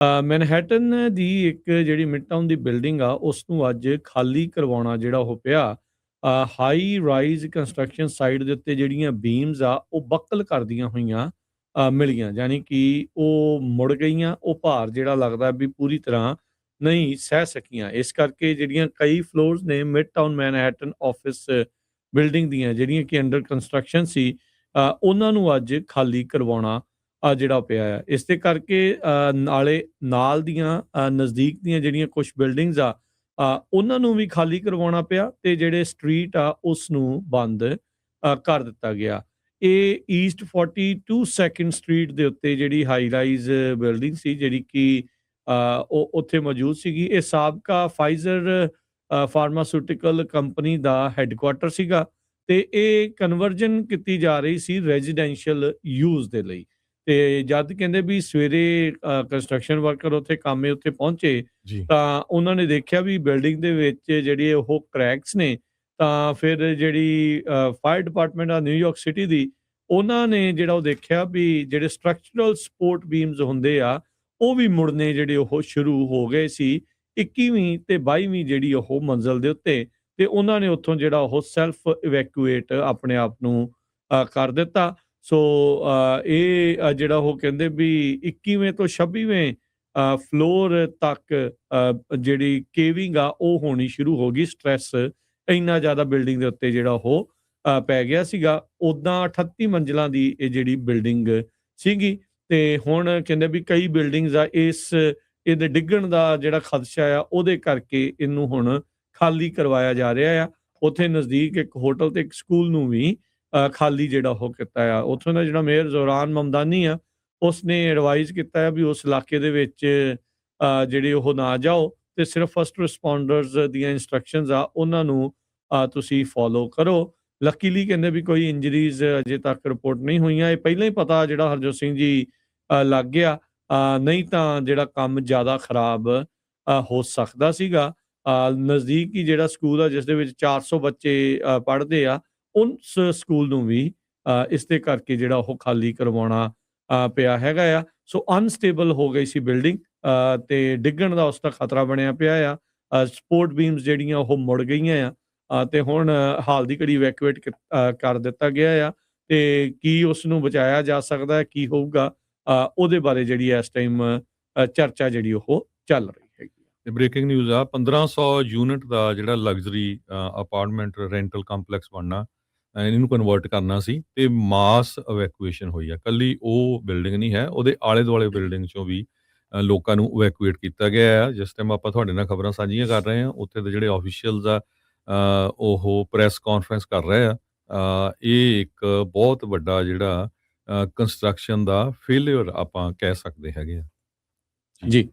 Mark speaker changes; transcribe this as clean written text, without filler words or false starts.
Speaker 1: Manhattan ਦੀ ਇੱਕ ਜਿਹੜੀ midtown ਦੀ building ਆ ਉਸ ਨੂੰ ਅੱਜ ਖਾਲੀ ਕਰਵਾਉਣਾ ਜਿਹੜਾ ਉਹ ਪਿਆ। ਹਾਈ ਰਾਈਜ਼ ਕੰਸਟਰਕਸ਼ਨ ਸਾਈਟ ਦੇ ਉੱਤੇ ਜਿਹੜੀਆਂ ਬੀਮਸ ਆ ਉਹ ਬਕਲ ਕਰਦੀਆਂ ਹੋਈਆਂ ਮਿਲੀਆਂ, ਯਾਨੀ ਕਿ ਉਹ ਮੁੜ ਗਈਆਂ। ਉਹ ਭਾਰ ਜਿਹੜਾ ਲੱਗਦਾ ਵੀ ਪੂਰੀ ਤਰ੍ਹਾਂ ਨਹੀਂ ਸਹਿ ਸਕੀਆਂ। ਇਸ ਕਰਕੇ ਜਿਹੜੀਆਂ ਕਈ ਫਲੋਰਸ ਨੇ ਮਿਡਟਾਊਨ ਮੈਨਹੈਟਨ ਆਫਿਸ ਬਿਲਡਿੰਗ ਦੀਆਂ ਜਿਹੜੀਆਂ ਕਿ ਅੰਡਰ ਕੰਸਟਰਕਸ਼ਨ ਸੀ, ਉਹਨਾਂ ਨੂੰ ਅੱਜ ਖਾਲੀ ਕਰਵਾਉਣਾ ਜਿਹੜਾ ਪਿਆ ਆ। ਇਸ ਦੇ ਕਰਕੇ ਨਾਲੇ ਨਾਲ ਦੀਆਂ ਨਜ਼ਦੀਕ ਦੀਆਂ ਜਿਹੜੀਆਂ ਕੁਛ ਬਿਲਡਿੰਗਸ ਆ, ਉਹਨਾਂ ਨੂੰ ਵੀ ਖਾਲੀ ਕਰਵਾਉਣਾ ਪਿਆ ਤੇ ਜਿਹੜੇ ਸਟਰੀਟ ਆ ਉਸ ਨੂੰ ਬੰਦ ਕਰ ਦਿੱਤਾ ਗਿਆ। ਇਹ ਈਸਟ 42 ਸੈਕੰਡ ਸਟਰੀਟ ਦੇ ਉੱਤੇ ਜਿਹੜੀ ਹਾਈ ਰਾਈਜ਼ ਬਿਲਡਿੰਗ ਸੀ, ਜਿਹੜੀ ਕਿ ਉਹ ਉੱਥੇ ਮੌਜੂਦ ਸੀਗੀ। ਇਹ ਸਾਬਕਾ ਫਾਈਜ਼ਰ ਫਾਰਮਾਸਿਊਟੀਕਲ ਕੰਪਨੀ ਦਾ ਹੈੱਡਕੁਆਰਟਰ ਸੀਗਾ ਤੇ ਇਹ ਕਨਵਰਜਨ ਕੀਤੀ ਜਾ ਰਹੀ ਸੀ ਰੈਜ਼ੀਡੈਂਸ਼ੀਅਲ ਯੂਜ਼ ਦੇ ਲਈ। ਤੇ ਜਦ ਕਹਿੰਦੇ ਵੀ ਸਵੇਰੇ ਕੰਸਟਰਕਸ਼ਨ ਵਰਕਰ ਉੱਥੇ ਕਾਮੇ ਉੱਤੇ ਪਹੁੰਚੇ
Speaker 2: ਜੀ।
Speaker 1: ਤਾਂ ਉਹਨਾਂ ਨੇ ਦੇਖਿਆ ਵੀ ਬਿਲਡਿੰਗ ਦੇ ਵਿੱਚ ਜਿਹੜੇ ਉਹ ਕ੍ਰੈਕਸ ਨੇ। ਤਾਂ ਫਿਰ ਜਿਹੜੀ ਫਾਇਰ ਡਿਪਾਰਟਮੈਂਟ ਆ ਨਿਊਯਾਰਕ ਸਿਟੀ ਦੀ, ਉਹਨਾਂ ਨੇ ਜਿਹੜਾ ਉਹ ਦੇਖਿਆ ਵੀ ਜਿਹੜੇ ਸਟਰਕਚਰਲ ਸਪੋਰਟ ਬੀਮਸ ਹੁੰਦੇ ਆ ਉਹ ਵੀ ਮੁੜਨੇ ਜਿਹੜੇ ਉਹ ਸ਼ੁਰੂ ਹੋ ਗਏ ਸੀ 21ਵੀਂ ਤੇ 22ਵੀਂ ਜਿਹੜੀ ਉਹ ਮੰਜ਼ਲ ਦੇ ਉੱਤੇ। ਤੇ ਉਹਨਾਂ ਨੇ ਉੱਥੋਂ ਜਿਹੜਾ ਉਹ ਸੈਲਫ ਇਵੈਕੂਏਟ ਆਪਣੇ ਆਪ ਨੂੰ ਕਰ ਦਿੱਤਾ। ਸੋ ਇਹ ਜਿਹੜਾ ਉਹ ਕਹਿੰਦੇ ਵੀ 21ਵੇਂ ਤੋਂ 26ਵੇਂ ਫਲੋਰ ਤੱਕ ਜਿਹੜੀ ਕੇਵਿੰਗ ਆ ਉਹ ਹੋਣੀ ਸ਼ੁਰੂ ਹੋ ਗਈ। ਸਟ੍ਰੈਸ ਇੰਨਾ ਜ਼ਿਆਦਾ ਬਿਲਡਿੰਗ ਦੇ ਉੱਤੇ ਜਿਹੜਾ ਉਹ ਪੈ ਗਿਆ ਸੀਗਾ। ਉੱਦਾਂ 38 ਮੰਜ਼ਿਲਾਂ ਦੀ ਇਹ ਜਿਹੜੀ ਬਿਲਡਿੰਗ ਸੀਗੀ ਤੇ ਹੁਣ ਕਹਿੰਦੇ ਵੀ ਕਈ ਬਿਲਡਿੰਗਸ ਆ ਇਹਦੇ ਡਿੱਗਣ ਦਾ ਜਿਹੜਾ ਖਦਸ਼ਾ ਆ ਉਹਦੇ ਕਰਕੇ ਇਹਨੂੰ ਹੁਣ ਖਾਲੀ ਕਰਵਾਇਆ ਜਾ ਰਿਹਾ ਆ। ਉੱਥੇ ਨਜ਼ਦੀਕ ਇੱਕ ਹੋਟਲ ਤੇ ਇੱਕ ਸਕੂਲ ਨੂੰ ਵੀ ਖਾਲੀ ਜਿਹੜਾ ਉਹ ਕੀਤਾ ਆ। ਉੱਥੋਂ ਦਾ ਜਿਹੜਾ ਮੇਅਰ ਜ਼ੋਰਾਨ ਮਮਦਾਨੀ ਆ, ਉਸਨੇ ਐਡਵਾਈਜ਼ ਕੀਤਾ ਆ ਵੀ ਉਸ ਇਲਾਕੇ ਦੇ ਵਿੱਚ ਜਿਹੜੇ ਉਹ ਨਾ ਜਾਓ ਤੇ ਸਿਰਫ ਫਸਟ ਰਿਸਪੌਂਡਰਸ ਦੀਆਂ ਇੰਸਟਰਕਸ਼ਨਸ ਆ ਉਹਨਾਂ ਨੂੰ ਤੁਸੀਂ ਫੋਲੋ ਕਰੋ। ਲੱਕੀਲੀ ਕਹਿੰਦੇ ਵੀ ਕੋਈ ਇੰਜਰੀਜ਼ ਅਜੇ ਤੱਕ ਰਿਪੋਰਟ ਨਹੀਂ ਹੋਈਆਂ। ਇਹ ਪਹਿਲਾਂ ਹੀ ਪਤਾ ਜਿਹੜਾ ਹਰਜੋਤ ਸਿੰਘ ਜੀ ਲੱਗ ਗਿਆ, ਨਹੀਂ ਤਾਂ ਜਿਹੜਾ ਕੰਮ ਜ਼ਿਆਦਾ ਖਰਾਬ ਹੋ ਸਕਦਾ ਸੀਗਾ। ਨਜ਼ਦੀਕ ਹੀ ਜਿਹੜਾ ਸਕੂਲ ਆ ਜਿਸ ਦੇ ਵਿੱਚ 400 ਬੱਚੇ ਪੜ੍ਹਦੇ ਆ, ਉਸ ਸਕੂਲ ਨੂੰ ਵੀ ਇਸ ਦੇ ਕਰਕੇ ਜਿਹੜਾ ਉਹ ਖਾਲੀ ਕਰਵਾਉਣਾ ਪਿਆ ਹੈਗਾ ਆ। ਸੋ ਅਨਸਟੇਬਲ ਹੋ ਗਈ ਸੀ ਬਿਲਡਿੰਗ ਤੇ ਡਿੱਗਣ ਦਾ ਉਸ ਦਾ ਖਤਰਾ ਬਣਿਆ ਪਿਆ ਆ। ਸਪੋਰਟ ਬੀਮਸ ਜਿਹੜੀਆਂ ਉਹ ਮੁੜ ਗਈਆਂ ਆ ਤੇ ਹੁਣ ਹਾਲ ਦੀ ਘੜੀ ਇਵੈਕੂਏਟ ਕਰ ਦਿੱਤਾ ਗਿਆ ਆ। ਤੇ ਕੀ ਉਸ ਨੂੰ ਬਚਾਇਆ ਜਾ ਸਕਦਾ ਹੈ, ਕੀ ਹੋਊਗਾ, ਉਹਦੇ ਬਾਰੇ ਜਿਹੜੀ ਇਸ ਟਾਈਮ ਚਰਚਾ ਜਿਹੜੀ ਉਹ ਚੱਲ ਰਹੀ ਹੈਗੀ।
Speaker 2: ਤੇ ਬ੍ਰੇਕਿੰਗ ਨਿਊਜ਼ ਆ, 1500 ਯੂਨਿਟ ਦਾ ਜਿਹੜਾ ਲਗਜ਼ਰੀ ਅਪਾਰਟਮੈਂਟ ਰੈਂਟਲ ਕੰਪਲੈਕਸ ਬਣਨਾ, ਇਹਨੂੰ ਕਨਵਰਟ ਕਰਨਾ ਸੀ ਤੇ ਮਾਸ ਇਵੈਕੂਏਸ਼ਨ ਹੋਈ ਆ। ਕੱਲੀ ਉਹ ਬਿਲਡਿੰਗ ਨਹੀਂ ਹੈ, ਉਹਦੇ ਆਲੇ ਦੁਆਲੇ ਬਿਲਡਿੰਗ ਚੋਂ ਵੀ ਲੋਕਾਂ ਨੂੰ ਇਵੈਕੂਏਟ ਕੀਤਾ ਗਿਆ ਆ। ਜਿਸ ਟਾਈਮ ਆਪਾਂ ਤੁਹਾਡੇ ਨਾਲ ਖਬਰਾਂ ਸਾਂਝੀਆਂ ਕਰ ਰਹੇ ਹਾਂ, ਉੱਥੇ ਦੇ ਜਿਹੜੇ ਆਫੀਸ਼ੀਅਲਸ ਆ ਉਹ ਪ੍ਰੈਸ ਕਾਨਫਰੰਸ ਕਰ ਰਹੇ ਆ। ਇਹ ਇੱਕ ਬਹੁਤ ਵੱਡਾ ਜਿਹੜਾ ਕੰਸਟਰਕਸ਼ਨ ਦਾ ਫੇਲਿਅਰ ਆਪਾਂ ਕਹਿ ਸਕਦੇ ਹੈਗੇ ਆ
Speaker 1: ਜੀ।